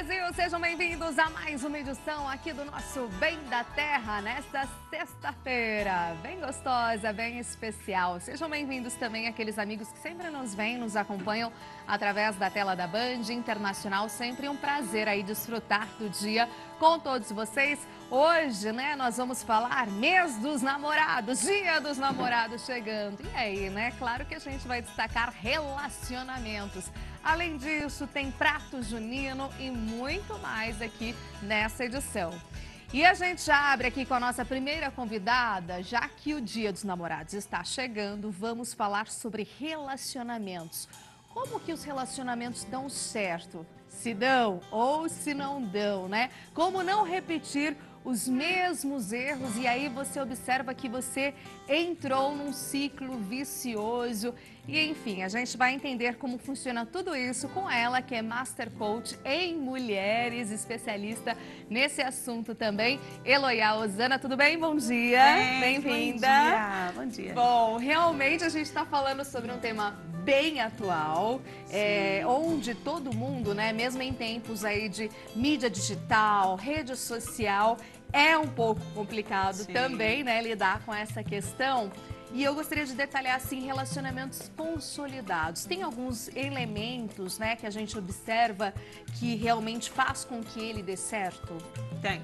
Brasil, sejam bem-vindos a mais uma edição aqui do nosso Bem da Terra, nesta sexta-feira, bem gostosa, bem especial. Sejam bem-vindos também aqueles amigos que sempre nos vêm, nos acompanham através da tela da Band Internacional. Sempre um prazer aí desfrutar do dia com todos vocês. Hoje, né, nós vamos falar mês dos namorados, dia dos namorados chegando. E aí, né, claro que a gente vai destacar relacionamentos. Além disso, tem prato junino e muito mais aqui nessa edição. E a gente já abre aqui com a nossa primeira convidada, já que o Dia dos Namorados está chegando, vamos falar sobre relacionamentos. Como que os relacionamentos dão certo? Se dão ou se não dão, né? Como não repetir os mesmos erros e aí você observa que você entrou num ciclo vicioso. E enfim, a gente vai entender como funciona tudo isso com ela, que é Master Coach em mulheres, especialista nesse assunto também. Eloia Osana, tudo bem? Bom dia, bem-vinda. Bom dia. Bom, realmente a gente está falando sobre um tema bem atual, onde todo mundo, né, mesmo em tempos aí de mídia digital, rede social, é um pouco complicado também, né, lidar com essa questão. E eu gostaria de detalhar, assim, relacionamentos consolidados. Tem alguns elementos, né, que a gente observa que realmente faz com que ele dê certo? Tem.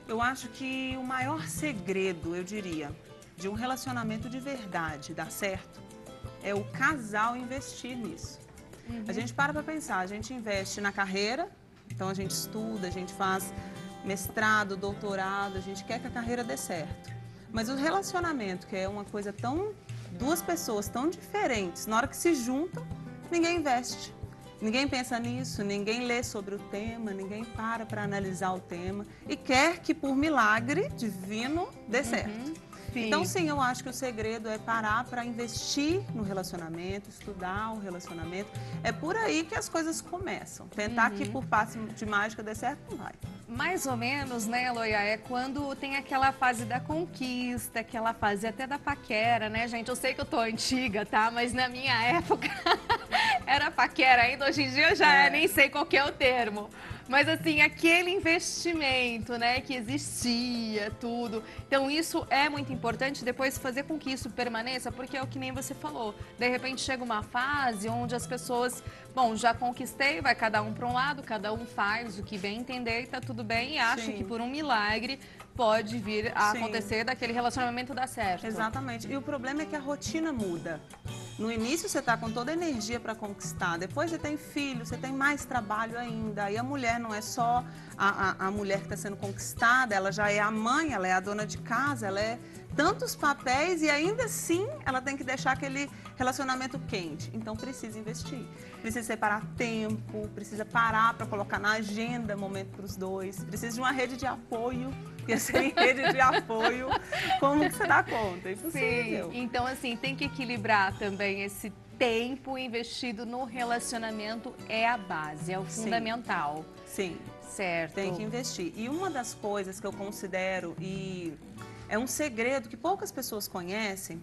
Eu acho que o maior segredo, eu diria, de um relacionamento de verdade dar certo é o casal investir nisso. A gente para pensar, a gente investe na carreira, então a gente estuda, a gente faz mestrado, doutorado, a gente quer que a carreira dê certo. Mas o relacionamento, que é uma coisa tão... duas pessoas tão diferentes, na hora que se juntam, ninguém investe. Ninguém pensa nisso, ninguém lê sobre o tema, ninguém para analisar o tema e quer que por milagre divino dê certo. Sim. Então, sim, eu acho que o segredo é parar para investir no relacionamento, estudar o relacionamento. É por aí que as coisas começam. Tentar que por passe de mágica dê certo, não vai. Mais ou menos, né, Eloia, é quando tem aquela fase da conquista, aquela fase até da paquera, né, gente? Eu sei que eu tô antiga, tá? Mas na minha época era paquera ainda, hoje em dia eu já nem sei qual que é o termo. Mas assim, aquele investimento, né, que existia, tudo. Então isso é muito importante, depois fazer com que isso permaneça, porque é o que nem você falou. De repente chega uma fase onde as pessoas, bom, já conquistei, vai cada um para um lado, cada um faz o que bem entender e tá tudo bem. E acha que por um milagre pode vir a acontecer daquele relacionamento dar certo. Exatamente. E o problema é que a rotina muda. No início você está com toda a energia para conquistar, depois você tem filho, você tem mais trabalho ainda. E a mulher não é só a mulher que está sendo conquistada, ela já é a mãe, ela é a dona de casa, ela é tantos papéis e ainda assim ela tem que deixar aquele relacionamento quente. Então precisa investir, precisa separar tempo, precisa parar para colocar na agenda momento para os dois, precisa de uma rede de apoio. Porque sem rede de apoio, como que você dá conta? É impossível. Sim, então assim, tem que equilibrar também esse tempo investido no relacionamento, é a base, é o fundamental. Sim. Certo. Tem que investir. E uma das coisas que eu considero, e é um segredo que poucas pessoas conhecem,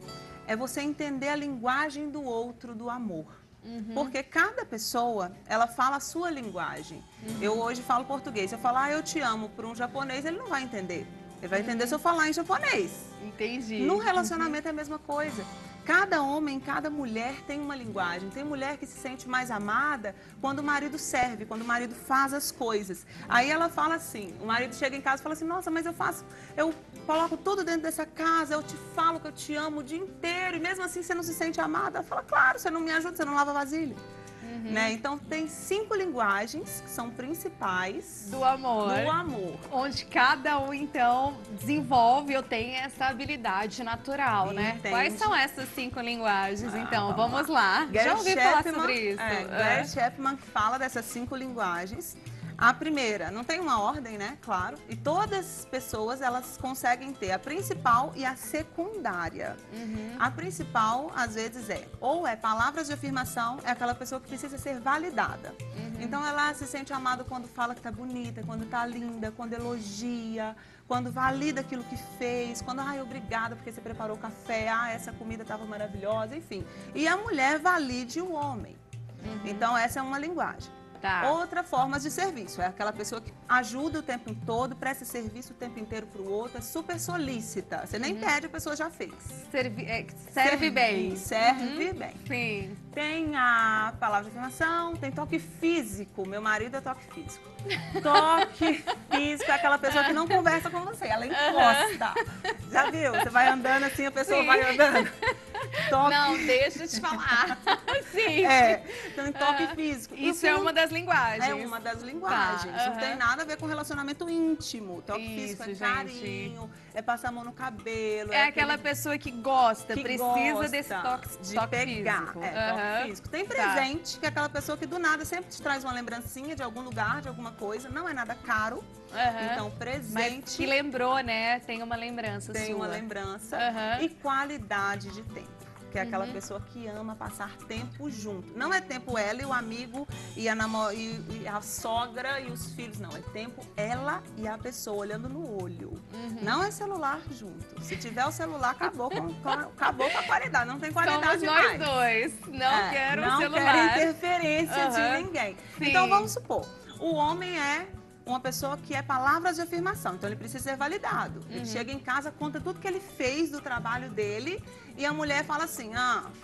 é você entender a linguagem do outro do amor. Porque cada pessoa, ela fala a sua linguagem. Eu hoje falo português. Se eu falar eu te amo para um japonês, ele não vai entender. Ele vai entender se eu falar em japonês. Entendi. No relacionamento é a mesma coisa. Cada homem, cada mulher tem uma linguagem. Tem mulher que se sente mais amada quando o marido serve, quando o marido faz as coisas. Aí ela fala assim, o marido chega em casa e fala assim, nossa, mas eu coloco tudo dentro dessa casa, eu te falo que eu te amo o dia inteiro e mesmo assim você não se sente amada. Ela fala, claro, você não me ajuda, você não lava vasilha. Né? Então tem 5 linguagens que são principais do amor. Onde cada um então desenvolve ou tem essa habilidade natural, né? Quais são essas 5 linguagens? Então, vamos lá. Já ouvi falar sobre isso. Gary Chapman fala dessas 5 linguagens. A primeira, não tem uma ordem, né? Claro. E todas as pessoas, elas conseguem ter a principal e a secundária. A principal, às vezes, ou é palavras de afirmação, é aquela pessoa que precisa ser validada. Então, ela se sente amada quando fala que tá bonita, quando tá linda, quando elogia, quando valida aquilo que fez, quando, ai, obrigada porque você preparou o café, essa comida estava maravilhosa, enfim. E a mulher valide o homem. Então, essa é uma linguagem. Tá. Outra forma de serviço é aquela pessoa que ajuda o tempo todo, presta serviço o tempo inteiro para o outro, é super solícita. Você nem pede, a pessoa já fez. Serve bem. Serve bem. Sim. Tem a palavra de afirmação, tem toque físico. Meu marido é toque físico. Toque físico é aquela pessoa que não conversa com você, ela encosta. Já viu? Você vai andando assim, a pessoa vai andando. Toque. Não, deixa eu te falar. Sim. Então toque físico. Isso é uma das linguagens. É uma das linguagens. Tá, Não tem nada a ver com relacionamento íntimo. Toque físico é gente. carinho, é passar a mão no cabelo. É aquela pessoa que gosta, que precisa gosta desse toque pegar. físico. Toque físico. Tem presente, que é aquela pessoa que do nada sempre te traz uma lembrancinha de algum lugar, de alguma coisa. Não é nada caro. Então, presente. Mas que lembrou, né? Tem uma lembrança Tem sua. uma lembrança. E qualidade de tempo. Que é aquela pessoa que ama passar tempo junto. Não é tempo ela e o amigo e a sogra e os filhos. Não, é tempo ela e a pessoa olhando no olho. Não é celular junto. Se tiver o celular, acabou com a qualidade. Não tem qualidade Somos nós mais. dois. Não quero o celular. Não quero interferência de ninguém. Sim. Então, vamos supor. O homem é uma pessoa que é palavras de afirmação, então ele precisa ser validado. Ele chega em casa, conta tudo que ele fez do trabalho dele e a mulher fala assim,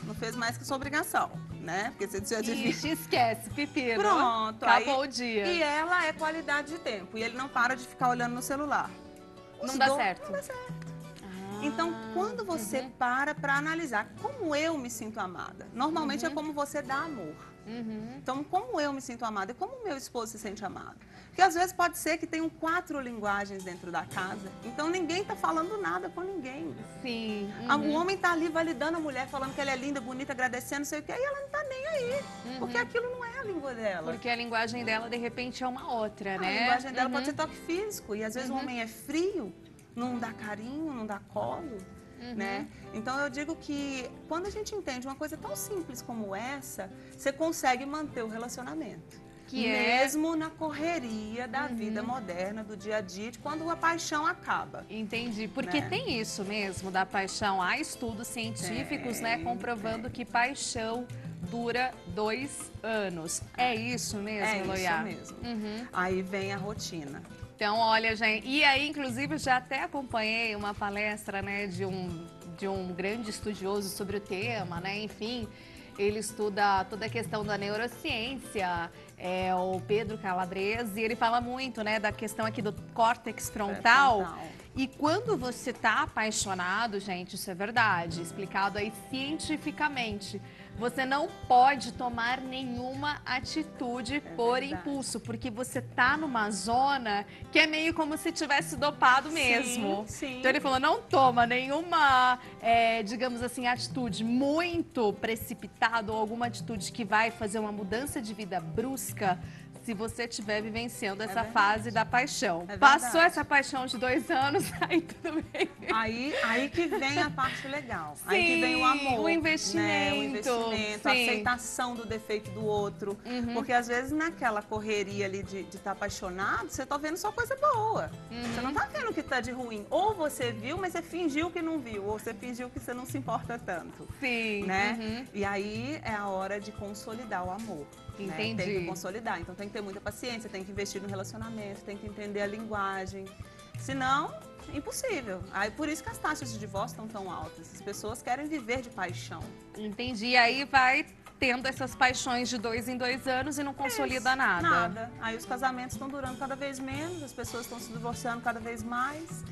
não fez mais que sua obrigação, né? Porque você adivinha. Ixi, esquece, pepino. Pronto. Acabou o dia. E ela é qualidade de tempo e ele não para de ficar olhando no celular. Não dá certo. Não dá certo. Então, quando você para analisar como eu me sinto amada, normalmente é como você dá amor. Então, como eu me sinto amada e como o meu esposo se sente amado. Porque às vezes pode ser que tenham 4 linguagens dentro da casa, então ninguém está falando nada com ninguém. Sim. O homem está ali validando a mulher, falando que ela é linda, bonita, agradecendo, não sei o quê, e ela não está nem aí. Porque aquilo não é a língua dela. Porque a linguagem dela, de repente, é uma outra, né? A linguagem dela pode ser toque físico, e às vezes o homem é frio, não dá carinho, não dá colo. Né? Então eu digo que quando a gente entende uma coisa tão simples como essa, você consegue manter o relacionamento. Mesmo na correria da vida moderna, do dia a dia, de quando a paixão acaba. Entendi, porque tem isso mesmo da paixão. Há estudos científicos, né, comprovando que paixão dura 2 anos. É isso mesmo, Eloiá? É isso mesmo. Aí vem a rotina. Então, olha, gente, e aí, inclusive, eu já até acompanhei uma palestra, né, de um grande estudioso sobre o tema, né, enfim, ele estuda toda a questão da neurociência, o Pedro Calabrese, e ele fala muito, né, da questão aqui do córtex frontal. E quando você está apaixonado, gente, isso é verdade, explicado aí cientificamente, você não pode tomar nenhuma atitude por impulso, porque você tá numa zona que é meio como se tivesse dopado mesmo. Sim. Então ele falou, não toma nenhuma, digamos assim, atitude muito precipitada ou alguma atitude que vai fazer uma mudança de vida brusca, se você estiver vivenciando essa fase da paixão. Passou essa paixão de 2 anos, aí tudo bem. Aí que vem a parte legal. Sim, aí que vem o amor. O investimento. Né? O investimento, a aceitação do defeito do outro. Porque às vezes naquela correria ali de estar apaixonado, você tá vendo só coisa boa. Você não tá vendo o que tá de ruim. Ou você viu, mas você fingiu que não viu. Ou você fingiu que você não se importa tanto. Sim. Né? E aí é a hora de consolidar o amor. Entendi. Né? Tem que consolidar. Então tem que ter muita paciência, tem que investir no relacionamento, tem que entender a linguagem. Senão, impossível. Aí por isso que as taxas de divórcio estão tão altas. As pessoas querem viver de paixão. Entendi. E aí vai tendo essas paixões de 2 em 2 anos e não consolida nada. Nada. Aí os casamentos estão durando cada vez menos, as pessoas estão se divorciando cada vez mais.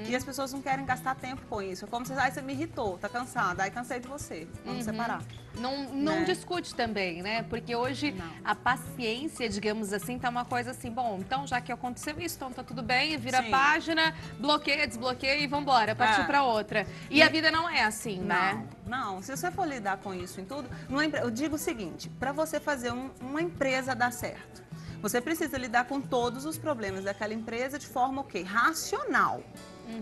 E as pessoas não querem gastar tempo com isso. É como se você me irritou, tá cansada, aí cansei de você, vamos separar. Não discute também, né? Porque hoje a paciência, digamos assim, tá uma coisa assim, bom, então já que aconteceu isso, então tá tudo bem, vira a página, bloqueia, desbloqueia e vambora, partir pra outra. E a vida não é assim, né? Não, se você for lidar com isso em tudo, eu digo o seguinte, para você fazer uma empresa dar certo, você precisa lidar com todos os problemas daquela empresa de forma o quê? Racional.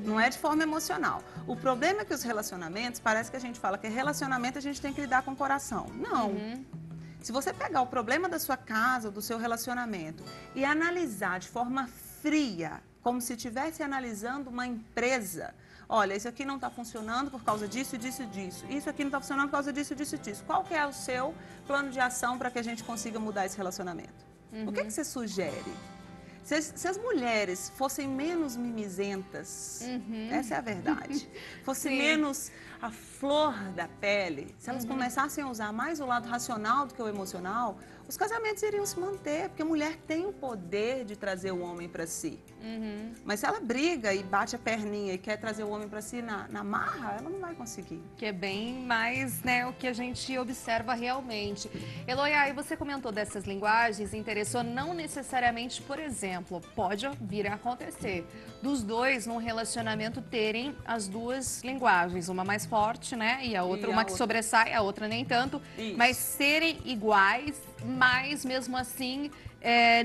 Não é de forma emocional. O problema é que os relacionamentos, parece que a gente fala que relacionamento a gente tem que lidar com o coração. Não. Se você pegar o problema da sua casa, do seu relacionamento e analisar de forma fria, como se estivesse analisando uma empresa, olha, isso aqui não está funcionando por causa disso, disso, disso. Isso aqui não está funcionando por causa disso, disso, disso. Qual que é o seu plano de ação para que a gente consiga mudar esse relacionamento? O que você sugere? Se as mulheres fossem menos mimizentas, essa é a verdade, fosse menos a flor da pele, se elas começassem a usar mais o lado racional do que o emocional, os casamentos iriam se manter, porque a mulher tem o poder de trazer o homem para si. Mas se ela briga e bate a perninha e quer trazer o homem para si na marra, ela não vai conseguir. Que é bem mais, né, o que a gente observa realmente. Eloy, aí você comentou dessas linguagens, interessou não necessariamente, por exemplo, pode vir a acontecer dos dois num relacionamento terem as duas linguagens, uma mais forte, né, e a outra, uma que sobressai, a outra nem tanto, mas serem iguais, mas mesmo assim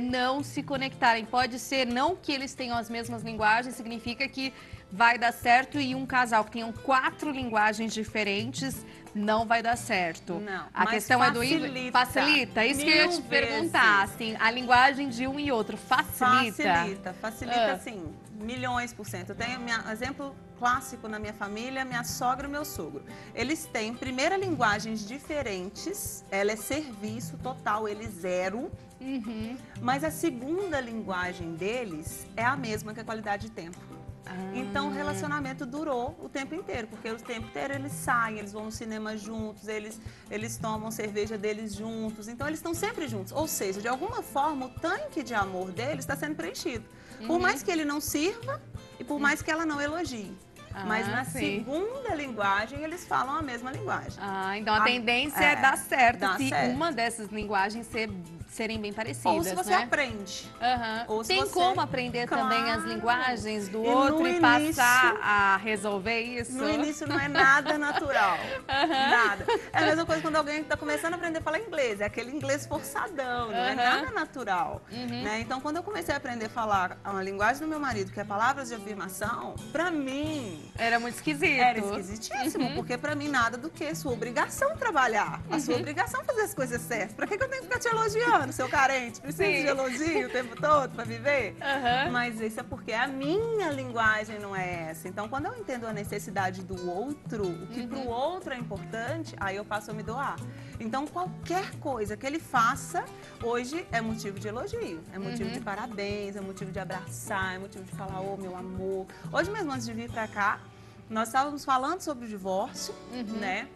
não se conectarem. Pode ser não que eles tenham as mesmas linguagens, significa que vai dar certo, e um casal que tenham 4 linguagens diferentes não vai dar certo. Não, a questão facilita, é facilita. Isso que eu ia te perguntar, assim, a linguagem de um e outro facilita? Facilita assim, milhões %. Eu tenho exemplo clássico na minha família, minha sogra e meu sogro. Eles têm, primeira, linguagens diferentes, ela é serviço total, ele zero. Mas a segunda linguagem deles é a mesma, que a qualidade de tempo. Então o relacionamento durou o tempo inteiro, porque o tempo inteiro eles saem, eles vão no cinema juntos, eles tomam cerveja deles juntos, então eles estão sempre juntos. Ou seja, de alguma forma o tanque de amor deles está sendo preenchido. Por mais que ele não sirva e por mais que ela não elogie. Mas na segunda linguagem, eles falam a mesma linguagem. Então a tendência é dar certo se uma dessas linguagens serem bem parecidas, ou se você aprende. Ou se tem como aprender também as linguagens do outro e passar a resolver isso? No início não é nada natural. Nada. É a mesma coisa quando alguém está começando a aprender a falar inglês. É aquele inglês forçadão, não é nada natural. Né? Então, quando eu comecei a aprender a falar a linguagem do meu marido, que é palavras de afirmação, pra mim... Era muito esquisito. Era esquisitíssimo, porque pra mim nada do que sua obrigação trabalhar. A sua obrigação fazer as coisas certas. Pra que eu tenho que ficar te elogiando, seu carente? Precisa de elogio o tempo todo pra viver? Mas isso é porque a minha linguagem não é essa. Então, quando eu entendo a necessidade do outro, o que pro outro é importante, aí eu passo a me doar. Então, qualquer coisa que ele faça, hoje é motivo de elogio. É motivo de parabéns, é motivo de abraçar, é motivo de falar, ô, meu amor. Hoje mesmo, antes de vir pra cá, nós estávamos falando sobre o divórcio, né?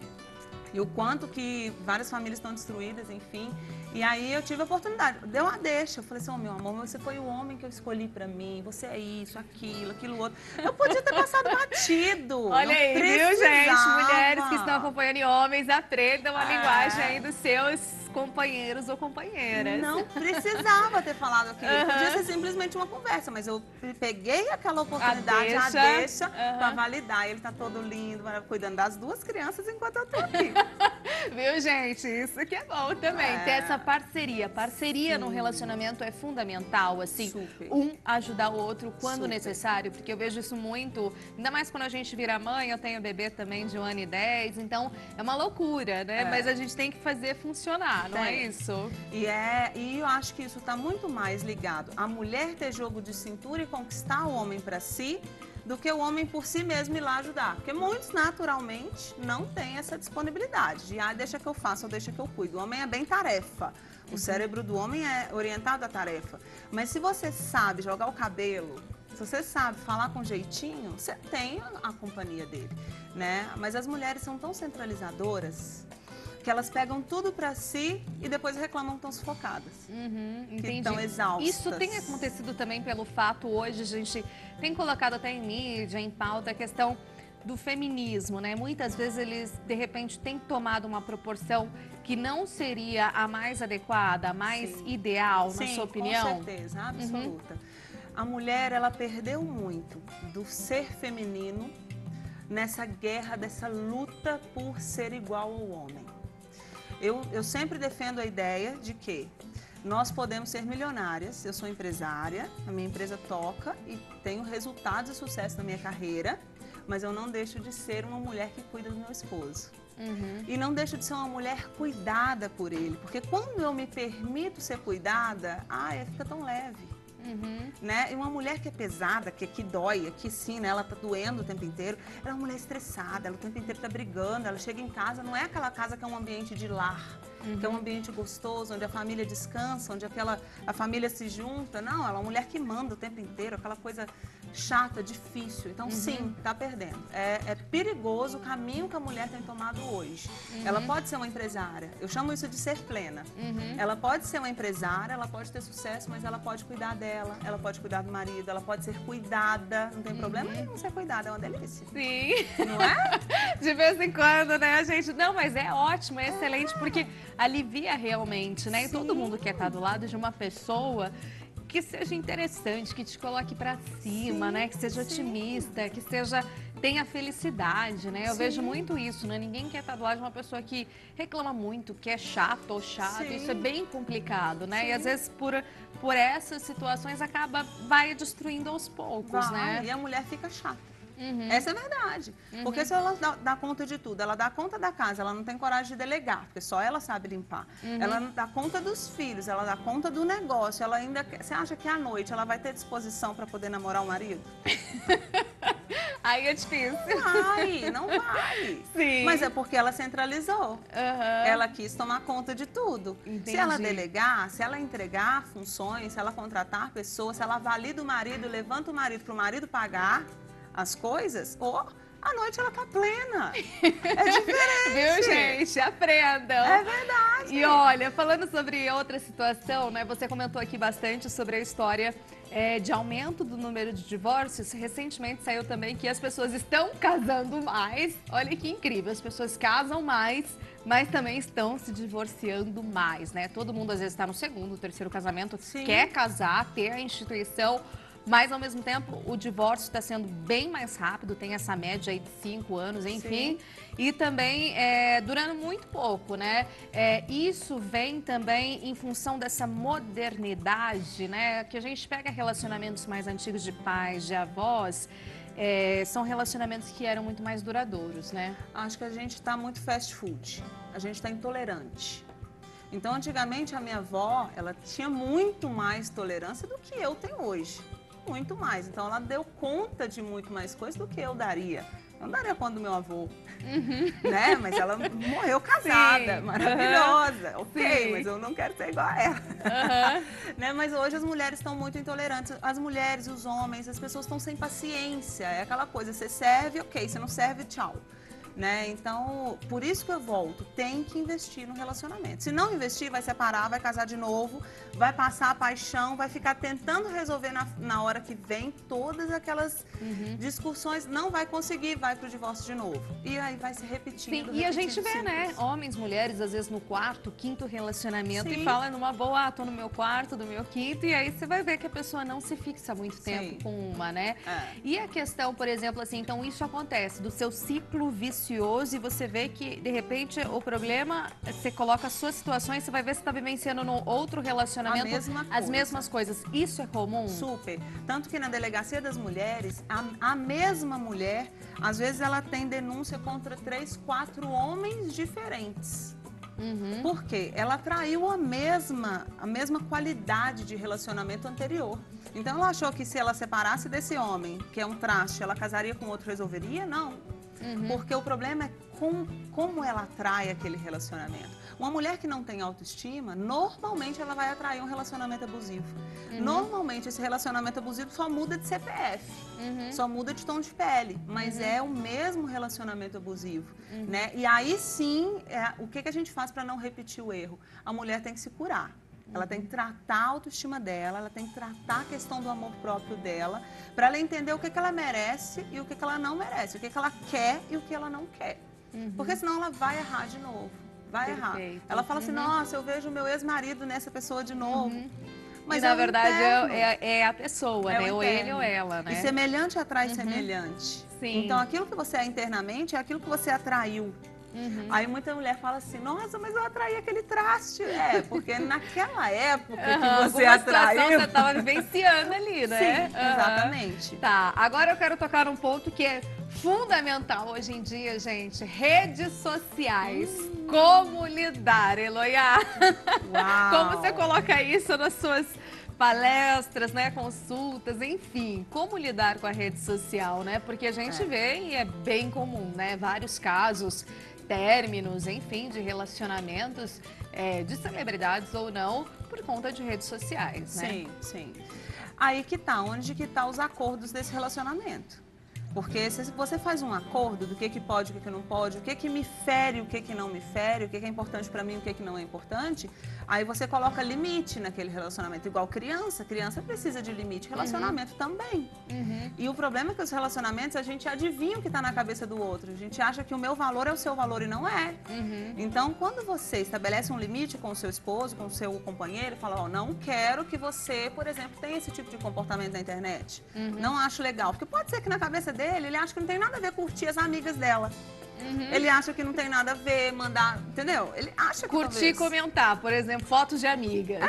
E o quanto que várias famílias estão destruídas, enfim. E aí eu tive a oportunidade, deu uma deixa. Eu falei assim, meu amor, você foi o homem que eu escolhi pra mim, você é isso, aquilo outro. Eu podia ter passado batido. Olha aí, viu, gente? Mulheres que estão acompanhando e homens, aprendam a linguagem aí dos seus companheiros ou companheiras. Não precisava ter falado aquilo. Podia ser simplesmente uma conversa, mas eu peguei aquela oportunidade, a deixa pra validar. Ele tá todo lindo, cuidando das 2 crianças enquanto eu tô aqui. Viu, gente? Isso que é bom também. Ter essa parceria. Parceria no relacionamento é fundamental, assim. Um ajudar o outro quando necessário, porque eu vejo isso muito, ainda mais quando a gente vira mãe. Eu tenho bebê também de 1 ano e 10, então é uma loucura, né? Mas a gente tem que fazer funcionar, não é isso? E eu acho que isso está muito mais ligado a mulher ter jogo de cintura e conquistar o homem para si, do que o homem por si mesmo ir lá ajudar. Porque muitos, naturalmente, não têm essa disponibilidade de, deixa que eu faça ou deixa que eu cuido. O homem é bem tarefa. O cérebro do homem é orientado à tarefa. Mas se você sabe jogar o cabelo, se você sabe falar com jeitinho, você tem a companhia dele, né? Mas as mulheres são tão centralizadoras que elas pegam tudo pra si e depois reclamam que estão sufocadas, que estão exaustas. Isso tem acontecido também pelo fato, hoje a gente tem colocado até em mídia, em pauta, a questão do feminismo, né? Muitas vezes eles, de repente, têm tomado uma proporção que não seria a mais adequada, a mais ideal, na sua opinião? Com certeza, absoluta. A mulher, ela perdeu muito do ser feminino nessa guerra, dessa luta por ser igual ao homem. Eu sempre defendo a ideia de que nós podemos ser milionárias, eu sou empresária, a minha empresa toca e tenho resultados e sucesso na minha carreira, mas eu não deixo de ser uma mulher que cuida do meu esposo. E não deixo de ser uma mulher cuidada por ele, porque quando eu me permito ser cuidada, fica tão leve. Né? E uma mulher que é pesada, que dói, que sim, né? Ela tá doendo o tempo inteiro, ela é uma mulher estressada, ela o tempo inteiro tá brigando, ela chega em casa, não é aquela casa que é um ambiente de lar, que é um ambiente gostoso, onde a família descansa, onde a família se junta. Não, ela é uma mulher que manda o tempo inteiro, aquela coisa chata, difícil. Então, sim, tá perdendo. É perigoso o caminho que a mulher tem tomado hoje. Ela pode ser uma empresária, eu chamo isso de ser plena. Ela pode ser uma empresária, ela pode ter sucesso, mas ela pode cuidar dela, ela pode cuidar do marido, ela pode ser cuidada, não tem problema nenhum ser cuidada, é uma delícia. Sim. Não é? De vez em quando, né, gente? Não, mas é ótimo, é excelente, porque alivia realmente, né? E todo mundo quer estar do lado de uma pessoa que seja interessante, que te coloque pra cima, né? Que seja otimista, que tenha felicidade, né? Eu vejo muito isso, né? Ninguém quer estar do lado de uma pessoa que reclama muito, que é chato ou chato. Isso é bem complicado, né? E às vezes por essas situações vai destruindo aos poucos, né? E a mulher fica chata. Essa é a verdade. Porque se ela dá conta de tudo, ela dá conta da casa, ela não tem coragem de delegar, porque só ela sabe limpar. Ela dá conta dos filhos, ela dá conta do negócio, ela ainda... Você acha que à noite ela vai ter disposição para poder namorar o marido? Aí é difícil. Não vai. Sim. Mas é porque ela centralizou. Ela quis tomar conta de tudo. Entendi. Se ela delegar, se ela entregar funções, se ela contratar pessoas, se ela valida o marido, levanta o marido para o marido pagar as coisas, à noite ela tá plena. É diferente. Viu, gente? Aprendam. É verdade. E olha, falando sobre outra situação, né? Você comentou aqui bastante sobre a história de aumento do número de divórcios. Recentemente saiu também que as pessoas estão casando mais. Olha que incrível, as pessoas casam mais, mas também estão se divorciando mais, né? Todo mundo às vezes está no segundo, terceiro casamento, quer casar, ter a instituição. Mas, ao mesmo tempo, o divórcio está sendo bem mais rápido, tem essa média aí de 5 anos, enfim. E também durando muito pouco, né? Isso vem também em função dessa modernidade, né? Que a gente pega relacionamentos mais antigos de pais, de avós, são relacionamentos que eram muito mais duradouros, né? Acho que a gente está muito fast food, a gente está intolerante. Então, antigamente, a minha avó, ela tinha muito mais tolerância do que eu tenho hoje. Muito mais. Então, ela deu conta de muito mais coisas do que eu daria. Eu não daria conta do meu avô, né? Mas ela morreu casada, maravilhosa. Ok, mas eu não quero ser igual a ela. Né? Mas hoje as mulheres estão muito intolerantes. As mulheres, os homens, as pessoas estão sem paciência. É aquela coisa, você serve, ok. Você não serve, tchau. Né? Então, por isso que eu volto, tem que investir no relacionamento. Se não investir, vai separar, vai casar de novo, vai passar a paixão, vai ficar tentando resolver na hora que vem todas aquelas discussões, não vai conseguir, vai pro divórcio de novo. E aí vai se repetindo. Sim, e a gente vê, né, homens, mulheres, às vezes no quarto, quinto relacionamento e fala numa boa, tô no meu quarto, do meu quinto, e aí você vai ver que a pessoa não se fixa muito tempo com uma, né? E a questão, por exemplo, assim, então isso acontece do seu ciclo vicioso e você vê que, de repente, o problema, você coloca as suas situações, você vai ver se está vivenciando no outro relacionamento as mesmas coisas. Isso é comum? Super. Tanto que na delegacia das mulheres, a mesma mulher, às vezes ela tem denúncia contra 3, 4 homens diferentes. Por quê? Ela traiu a mesma qualidade de relacionamento anterior. Então ela achou que se ela separasse desse homem, que é um traste, ela casaria com outro, resolveria? Não. Porque o problema é como ela atrai aquele relacionamento. Uma mulher que não tem autoestima, normalmente ela vai atrair um relacionamento abusivo. Normalmente esse relacionamento abusivo só muda de CPF, só muda de tom de pele, mas é o mesmo relacionamento abusivo. Né? E aí sim, o que a gente faz para não repetir o erro? A mulher tem que se curar. Ela tem que tratar a autoestima dela, ela tem que tratar a questão do amor próprio dela, para ela entender o que ela merece e o que ela não merece, o que ela quer e o que ela não quer. Porque senão ela vai errar de novo, vai errar. Ela fala assim, nossa, eu vejo meu ex-marido nessa pessoa de novo. Mas e, na verdade, é a pessoa, né? Ou ele ou ela, né? E semelhante atrai semelhante. Sim. Então, aquilo que você é internamente é aquilo que você atraiu. Aí muita mulher fala assim, nossa, mas eu atraí aquele traste. Porque naquela época que você atraiu... Você estava vivenciando ali, né? Sim, exatamente. Tá, agora eu quero tocar num ponto que é fundamental hoje em dia, gente. Redes sociais. Como lidar, Eloia? Uau. Como você coloca isso nas suas palestras, né, consultas, enfim, como lidar com a rede social, né? Porque a gente vê e é bem comum, né? Vários casos, términos, enfim, de relacionamentos de celebridades ou não, por conta de redes sociais, né? Sim, sim. Aí que tá, onde que tá os acordos desse relacionamento? Porque se você faz um acordo do que pode, o que não pode, o que me fere, o que não me fere, o que é importante para mim, o que não é importante, aí você coloca limite naquele relacionamento. Igual criança precisa de limite, relacionamento também. E o problema é que os relacionamentos, a gente adivinha o que está na cabeça do outro. A gente acha que o meu valor é o seu valor e não é. Então, quando você estabelece um limite com o seu esposo, com o seu companheiro, fala, ó, não quero que você, por exemplo, tenha esse tipo de comportamento na internet. Não acho legal. Porque pode ser que na cabeça dele, ele acha que não tem nada a ver curtir as amigas dela. Ele acha que não tem nada a ver, mandar, entendeu? Ele acha que curtir e comentar, por exemplo, fotos de amigas.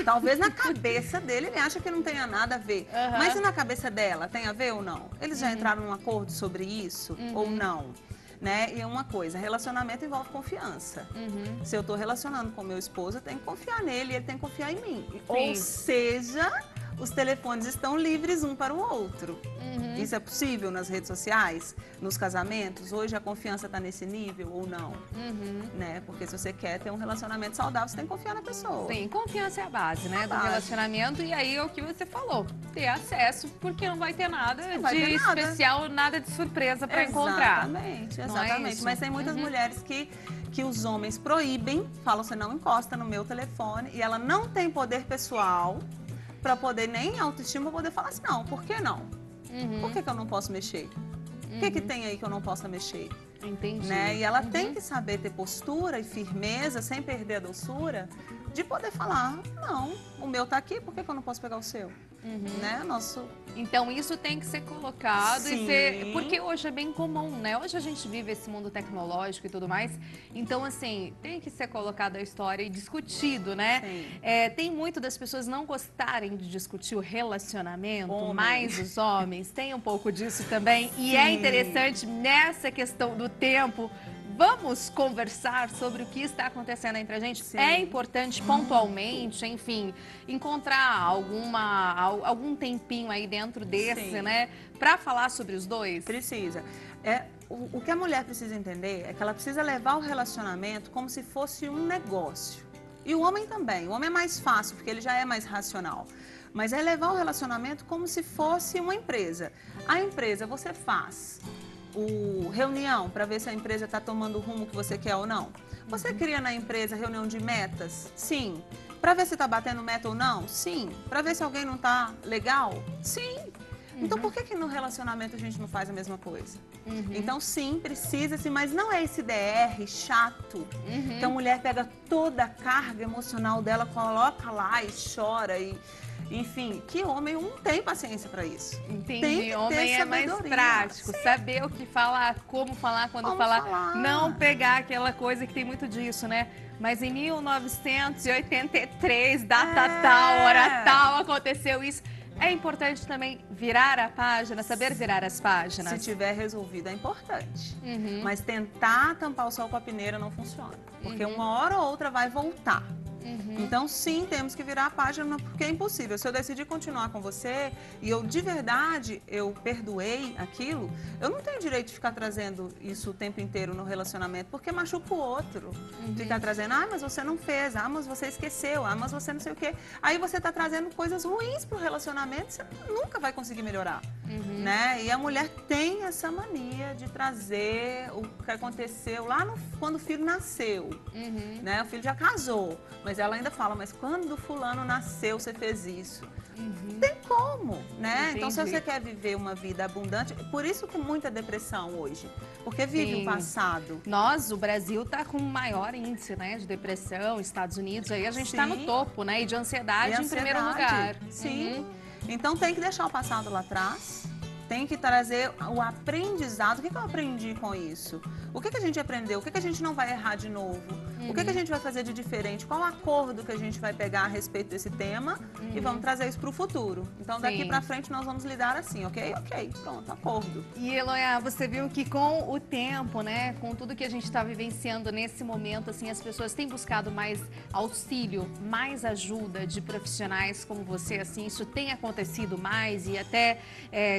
Talvez na cabeça dele ele acha que não tenha nada a ver. Mas e na cabeça dela, tem a ver ou não? Eles já entraram num acordo sobre isso ou não? Né? E é uma coisa, relacionamento envolve confiança. Se eu estou relacionando com meu esposo, eu tenho que confiar nele e ele tem que confiar em mim. Sim. Ou seja, os telefones estão livres um para o outro. Isso é possível nas redes sociais, nos casamentos? Hoje a confiança está nesse nível ou não? Né? Porque se você quer ter um relacionamento saudável, você tem que confiar na pessoa. Sim, confiança é a base, né, do relacionamento. E aí é o que você falou, ter acesso, porque não vai ter nada de especial, nada de surpresa para encontrar. Exatamente. Mas tem muitas mulheres que os homens proíbem, falam, você não encosta no meu telefone, e ela não tem poder pessoal para poder, nem autoestima, para poder falar assim, não, por que não? Por que eu não posso mexer? O que tem aí que eu não possa mexer? Entendi. Né? E ela tem que saber ter postura e firmeza, sem perder a doçura, de poder falar, não, o meu tá aqui, por que eu não posso pegar o seu? Né? Então isso tem que ser colocado e ser... Porque hoje é bem comum, né? Hoje a gente vive esse mundo tecnológico e tudo mais. Então, assim, tem que ser colocada a história e discutido, né? Tem muito das pessoas não gostarem de discutir o relacionamento, mas os homens têm um pouco disso também. E é interessante nessa questão do tempo. Vamos conversar sobre o que está acontecendo entre a gente? É importante pontualmente, enfim, encontrar algum tempinho aí dentro desse, né? Para falar sobre os dois? Precisa. O que a mulher precisa entender é que ela precisa levar o relacionamento como se fosse um negócio. E o homem também. O homem é mais fácil, porque ele já é mais racional. Mas é levar o relacionamento como se fosse uma empresa. A empresa você faz reunião para ver se a empresa está tomando o rumo que você quer ou não. Você cria na empresa reunião de metas? Sim. Para ver se está batendo meta ou não? Sim. Para ver se alguém não está legal? Sim. Então, por que no relacionamento a gente não faz a mesma coisa? Então, sim, precisa-se, mas não é esse DR chato, que a mulher pega toda a carga emocional dela, coloca lá e chora e... Enfim, que homem não tem paciência para isso. Entendi. Homem é mais prático, saber o que falar, como falar, quando falar. Não pegar aquela coisa que tem muito disso, né? Mas em 1983, data tal, hora tal, aconteceu isso. É importante também virar a página, saber virar as páginas. Se tiver resolvido, é importante. Mas tentar tampar o sol com a peneira não funciona. Porque uma hora ou outra vai voltar. Então, sim, temos que virar a página, porque é impossível. Se eu decidir continuar com você e eu, de verdade, eu perdoei aquilo, eu não tenho direito de ficar trazendo isso o tempo inteiro no relacionamento, porque machuca o outro. Ficar trazendo, mas você não fez, mas você esqueceu, mas você não sei o quê. Aí você está trazendo coisas ruins para o relacionamento, você nunca vai conseguir melhorar. Né? E a mulher tem essa mania de trazer o que aconteceu lá quando o filho nasceu. Né? O filho já casou, mas ela ainda fala, mas quando fulano nasceu, você fez isso. Tem como, né? Então, se você quer viver uma vida abundante, por isso que muita depressão hoje, porque vive o passado. O Brasil está com o maior índice, né, de depressão, Estados Unidos, aí a gente está no topo, né, e de ansiedade em primeiro lugar. Sim. Então, tem que deixar o passado lá atrás. Tem que trazer o aprendizado. O que eu aprendi com isso? O que a gente aprendeu? O que a gente não vai errar de novo? O que a gente vai fazer de diferente? Qual acordo que a gente vai pegar a respeito desse tema e vamos trazer isso para o futuro. Então, daqui para frente, nós vamos lidar assim, ok? Ok, pronto, acordo. E, Eloia, você viu que com o tempo, né, com tudo que a gente está vivenciando nesse momento, assim, as pessoas têm buscado mais auxílio, mais ajuda de profissionais como você, assim, isso tem acontecido mais e até,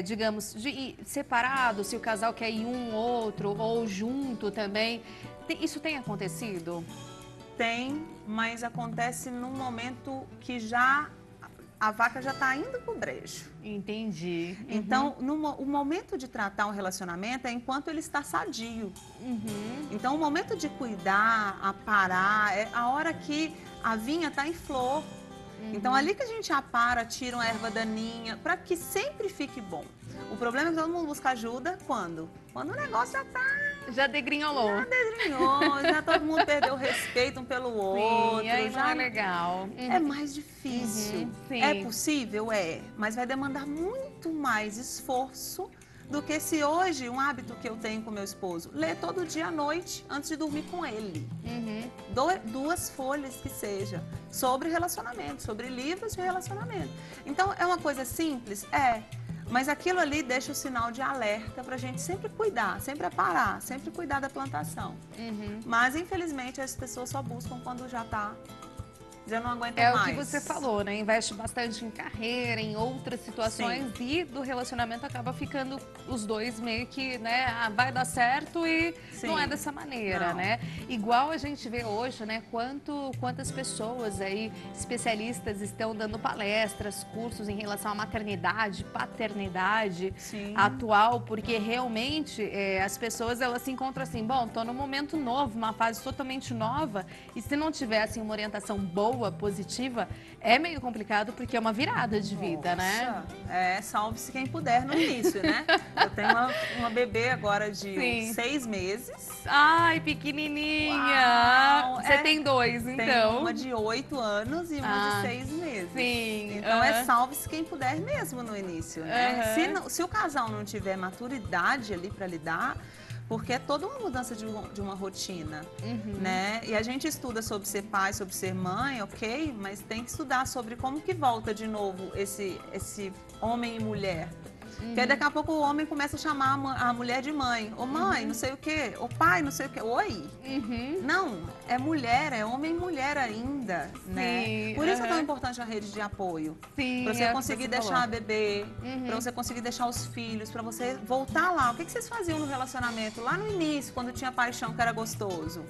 digamos, de ir separado, se o casal quer ir um outro ou junto também, isso tem acontecido? Tem, mas acontece num momento que já a vaca já está indo pro brejo. Entendi. Então, o momento de tratar um relacionamento é enquanto ele está sadio. Então, o momento de cuidar, aparar, é a hora que a vinha está em flor. Então, ali que a gente apara, tira uma erva daninha, para que sempre fique bom. O problema é que todo mundo busca ajuda quando? Quando o negócio já está... Já degrinholou. Já degrinhou, já todo mundo perdeu o respeito um pelo outro. Sim, aí já não é legal. É mais difícil. Sim. É possível? É. Mas vai demandar muito mais esforço do que se hoje, um hábito que eu tenho com meu esposo, ler todo dia à noite antes de dormir com ele. 2 folhas que seja, sobre relacionamento, sobre livros de relacionamento. Então, é uma coisa simples? É. Mas aquilo ali deixa o sinal de alerta para a gente sempre cuidar, sempre parar, sempre cuidar da plantação. Mas, infelizmente, as pessoas só buscam quando já não aguentam mais. É o que você falou, né? Investe bastante em carreira, em outras situações. Sim. E do relacionamento acaba ficando os dois meio que, né? Vai dar certo e sim, não é dessa maneira, né? Igual a gente vê hoje, né? Quantas pessoas aí, especialistas, estão dando palestras, cursos em relação à maternidade, paternidade atual, porque realmente as pessoas, elas se encontram assim, bom, tô num momento novo, uma fase totalmente nova, e se não tiver, assim, uma orientação boa, positiva, é meio complicado porque é uma virada de vida, né? Salve-se quem puder no início, né? Eu tenho uma bebê agora de 6 meses. Ai, pequenininha! Uau, você tem 2, então? Tenho uma de 8 anos e uma de 6 meses. Sim. Então salve-se quem puder mesmo no início, né? Se o casal não tiver maturidade ali para lidar, porque é toda uma mudança de uma rotina, né? E a gente estuda sobre ser pai, sobre ser mãe, ok? Mas tem que estudar sobre como que volta de novo esse homem e mulher. Porque aí daqui a pouco o homem começa a chamar a mulher de mãe. Ô mãe, não sei o quê. Ô pai, não sei o quê. Oi? Não, é mulher, é homem e mulher ainda, né? Por isso é tão importante a rede de apoio. Pra você conseguir deixar a bebê, pra você conseguir deixar os filhos, pra você voltar lá. O que vocês faziam no relacionamento? Lá no início, quando tinha paixão, que era gostoso.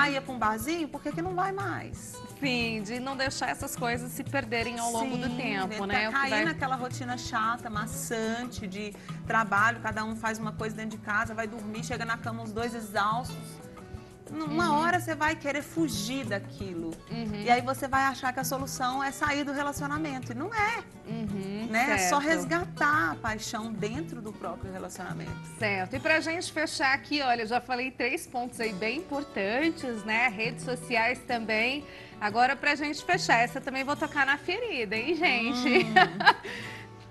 Ia pra um barzinho? Por que não vai mais? Sim, de não deixar essas coisas se perderem ao longo do tempo, né? Cair naquela rotina chata, maçante, de trabalho, cada um faz uma coisa dentro de casa, vai dormir, chega na cama os dois exaustos. Uma hora você vai querer fugir daquilo. E aí você vai achar que a solução é sair do relacionamento. E não é. Né? É só resgatar a paixão dentro do próprio relacionamento. Certo. E pra gente fechar aqui, olha, eu já falei 3 pontos aí bem importantes, né? Redes sociais também. Agora, pra gente fechar, essa também vou tocar na ferida, hein, gente?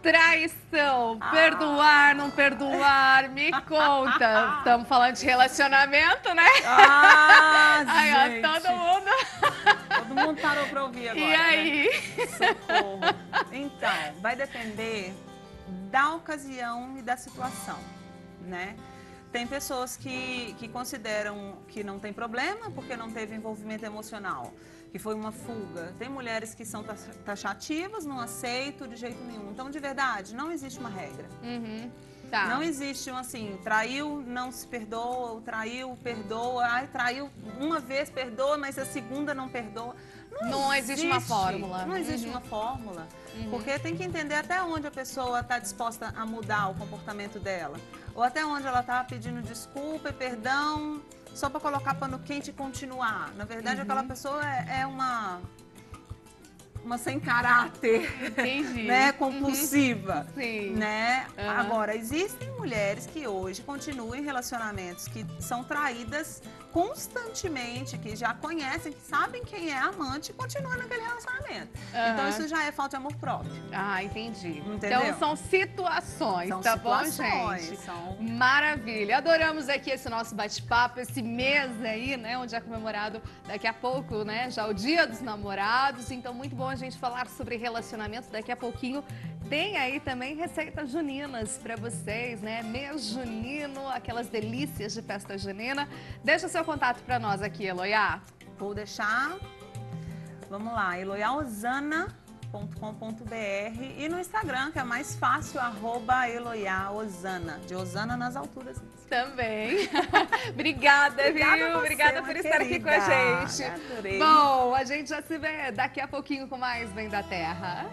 Traição, perdoar, não perdoar, me conta. Estamos falando de relacionamento, né? Gente. Todo mundo parou para ouvir agora. E aí? Né? Socorro. Então, vai depender da ocasião e da situação, né? Tem pessoas que consideram que não tem problema porque não teve envolvimento emocional, que foi uma fuga. Tem mulheres que são taxativas, não aceito de jeito nenhum. Então, de verdade, não existe uma regra. Não existe assim, traiu, não se perdoa, traiu, perdoa. Ai, traiu uma vez, perdoa, mas a segunda não perdoa. Não existe uma fórmula. Não existe uma fórmula. Porque tem que entender até onde a pessoa está disposta a mudar o comportamento dela. Ou até onde ela está pedindo desculpa e perdão só para colocar pano quente e continuar. Na verdade, aquela pessoa é uma uma sem caráter, Entendi. né, compulsiva, Sim. né? Uhum. Agora, existem mulheres que hoje continuam em relacionamentos que são traídas constantemente, que já conhecem, que sabem quem é a amante e continuam naquele relacionamento. Então, isso já é falta de amor próprio. Ah, entendi. Entendeu? Então, são situações, São tá situações, bom, gente? são... Maravilha. Adoramos aqui esse nosso bate-papo, esse mês aí, né, onde é comemorado daqui a pouco, né, já o Dia dos Namorados. Então, muito bom a gente falar sobre relacionamento. Daqui a pouquinho tem aí também receitas juninas para vocês, né? Mês junino, aquelas delícias de festa junina. Deixa o seu contato para nós aqui, Eloiá. Vou deixar, vamos lá, eloiaosana.com.br e no Instagram, que é mais fácil, @eloiaosana, de Osana nas alturas. Também. Obrigada, viu? Obrigada por estar aqui com a gente. Adorei. Bom, a gente já se vê daqui a pouquinho com mais Bem da Terra.